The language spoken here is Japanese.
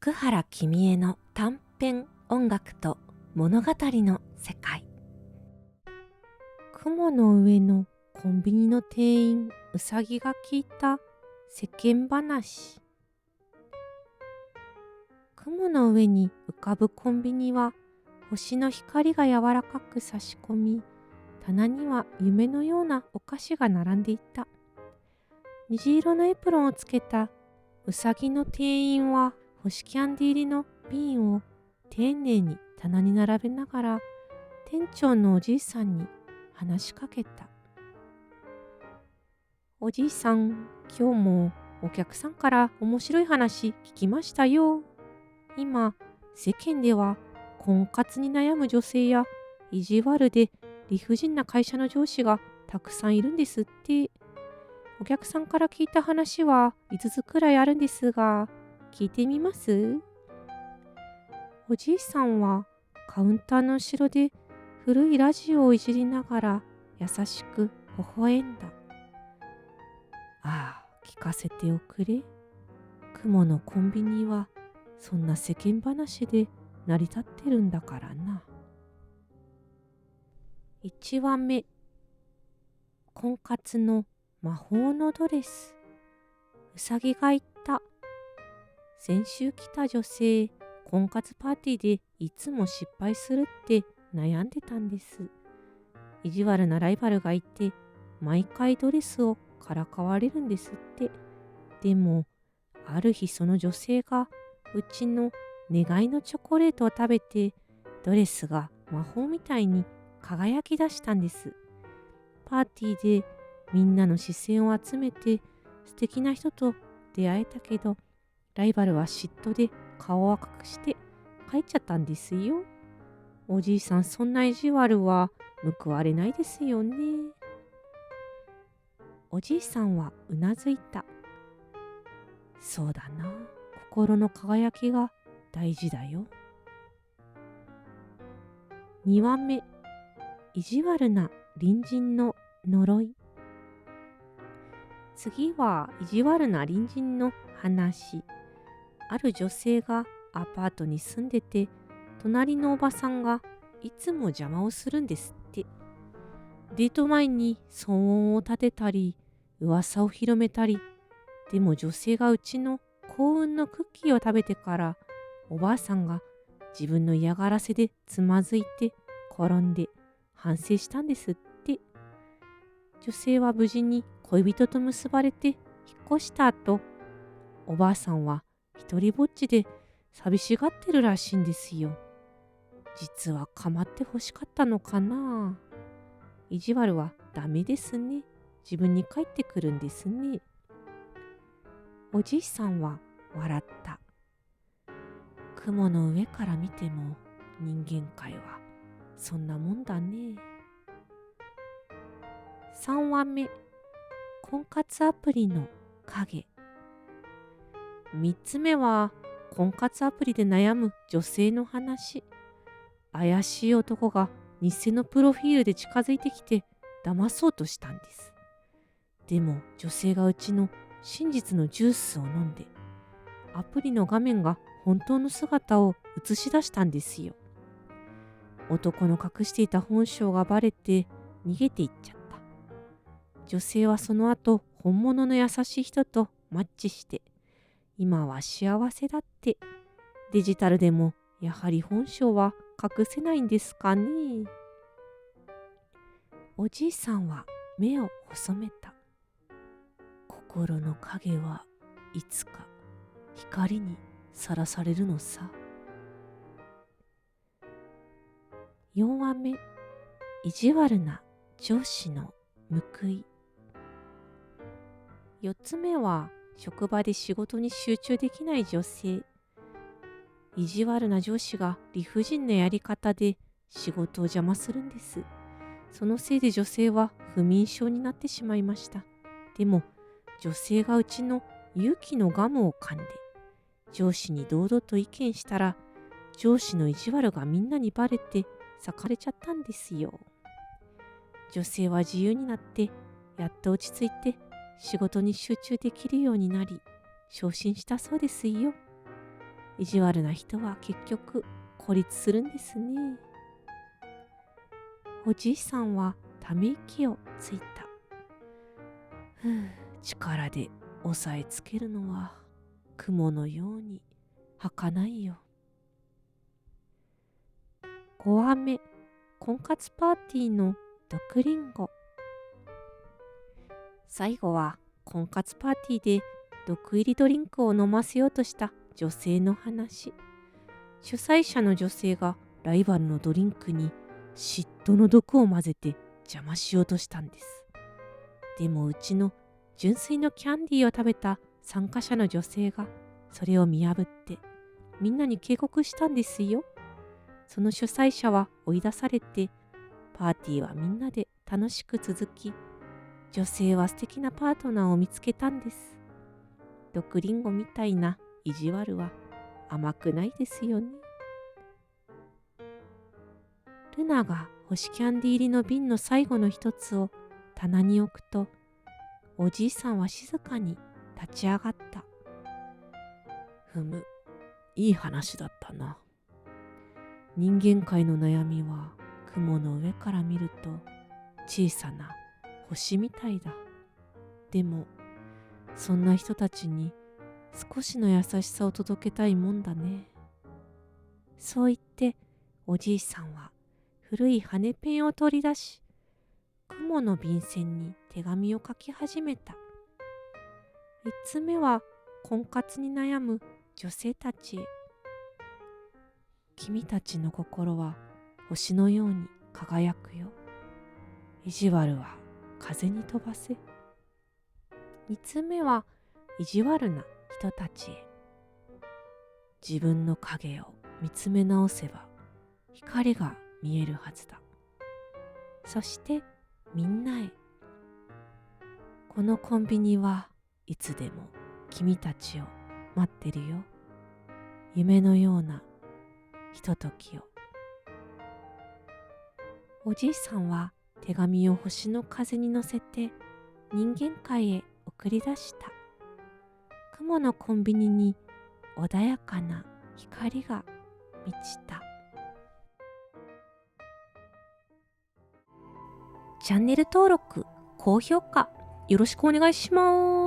福原君への短編音楽と物語の世界。雲の上のコンビニの店員うさぎが聞いた世間話。雲の上に浮かぶコンビニは星の光が柔らかく差し込み、棚には夢のようなお菓子が並んでいた。虹色のエプロンをつけたうさぎの店員は星キャンディ入りの瓶を丁寧に棚に並べながら店長のおじいさんに話しかけた。おじいさん、今日もお客さんから面白い話聞きましたよ。今、世間では婚活に悩む女性や意地悪で理不尽な会社の上司がたくさんいるんですって。お客さんから聞いた話は5つくらいあるんですが、聞いてみます？おじいさんはカウンターの後ろで古いラジオをいじりながら優しく微笑んだ。ああ、聞かせておくれ。雲のコンビニはそんな世間話で成り立ってるんだからな。1話目、婚活の魔法のドレス。うさぎが言った。先週来た女性、婚活パーティーでいつも失敗するって悩んでたんです。意地悪なライバルがいて、毎回ドレスをからかわれるんですって。でも、ある日その女性がうちの願いのチョコレートを食べて、ドレスが魔法みたいに輝き出したんです。パーティーでみんなの視線を集めて素敵な人と出会えたけど、ライバルは嫉妬で顔を赤くして帰っちゃったんですよ。おじいさん、そんな意地悪は報われないですよね。おじいさんはうなずいた。そうだな、心の輝きが大事だよ。2話目、意地悪な隣人の呪い。次は意地悪な隣人の話。ある女性がアパートに住んでて、隣のおばさんがいつも邪魔をするんですって。デート前に騒音を立てたり、噂を広めたり。でも女性がうちの幸運のクッキーを食べてから、おばあさんが自分の嫌がらせでつまずいて転んで反省したんですって。女性は無事に恋人と結ばれて引っ越した後、おばあさんは一人ぼっちで寂しがってるらしいんですよ。実は構ってほしかったのかな。意地悪はダメですね。自分に返ってくるんですね。おじいさんは笑った。雲の上から見ても人間界はそんなもんだね。3話目、婚活アプリの影。3つ目は婚活アプリで悩む女性の話。怪しい男が偽のプロフィールで近づいてきて騙そうとしたんです。でも女性がうちの真実のジュースを飲んで、アプリの画面が本当の姿を映し出したんですよ。男の隠していた本性がバレて逃げていっちゃった。女性はその後本物の優しい人とマッチして、今は幸せだって。デジタルでもやはり本性は隠せないんですかね。おじいさんは目を細めた。心の影はいつか光にさらされるのさ。4話目、意地悪な上司の報い。4つ目は職場で仕事に集中できない女性。意地悪な上司が理不尽なやり方で仕事を邪魔するんです。そのせいで女性は不眠症になってしまいました。でも女性がうちの勇気のガムを噛んで上司に堂々と意見したら、上司の意地悪がみんなにバレて裂かれちゃったんですよ。女性は自由になってやっと落ち着いて仕事に集中できるようになり、昇進したそうですよ。意地悪な人は結局孤立するんですね。おじいさんはため息をついた。力で押さえつけるのは雲のように儚いよ。5話目、婚活パーティーの毒リンゴ。最後は婚活パーティーで毒入りドリンクを飲ませようとした女性の話。主催者の女性がライバルのドリンクに嫉妬の毒を混ぜて邪魔しようとしたんです。でもうちの純粋のキャンディーを食べた参加者の女性がそれを見破ってみんなに警告したんですよ。その主催者は追い出されて、パーティーはみんなで楽しく続き、女性は素敵なパートナーを見つけたんです。毒リンゴみたいな意地悪は甘くないですよね。ルナが星キャンディー入りの瓶の最後の一つを棚に置くと、おじいさんは静かに立ち上がった。いい話だったな。人間界の悩みは雲の上から見ると小さな星みたいだ。でもそんな人たちに少しの優しさを届けたいもんだね。そう言っておじいさんは古い羽ペンを取り出し、雲の便箋に手紙を書き始めた。3つ目は婚活に悩む女性たちへ。君たちの心は星のように輝くよ。意地悪は風に飛ばせ。2つ目は意地悪な人たちへ。自分の影を見つめ直せば光が見えるはずだ。そしてみんなへ。このコンビニはいつでも君たちを待ってるよ。夢のようなひとときを。おじいさんは手紙を星の風に乗せて人間界へ送り出した。雲のコンビニに穏やかな光が満ちた。チャンネル登録、高評価よろしくお願いします。